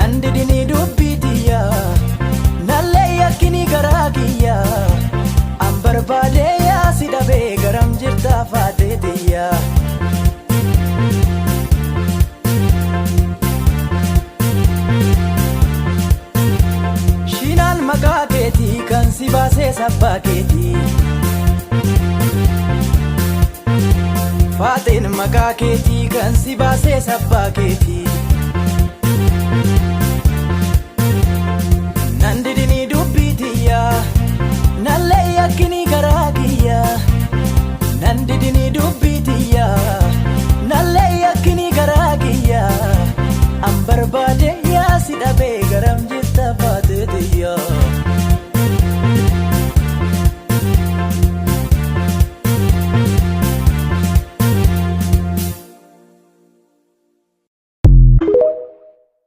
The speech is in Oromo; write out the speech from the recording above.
nandidini dubbitiya nalle yakkini garagiya ambarbade ya sidabe garam jirta faatetiya shinan makaketi kan sibase sabbaketi faatin makaketi kan sibase sabbaketi nandidini dubbitiya nalle yakkini garagiya nandidini dubbitiya nalle yakkini garagiya ambarbade ya sidabe garam jirta faatetiya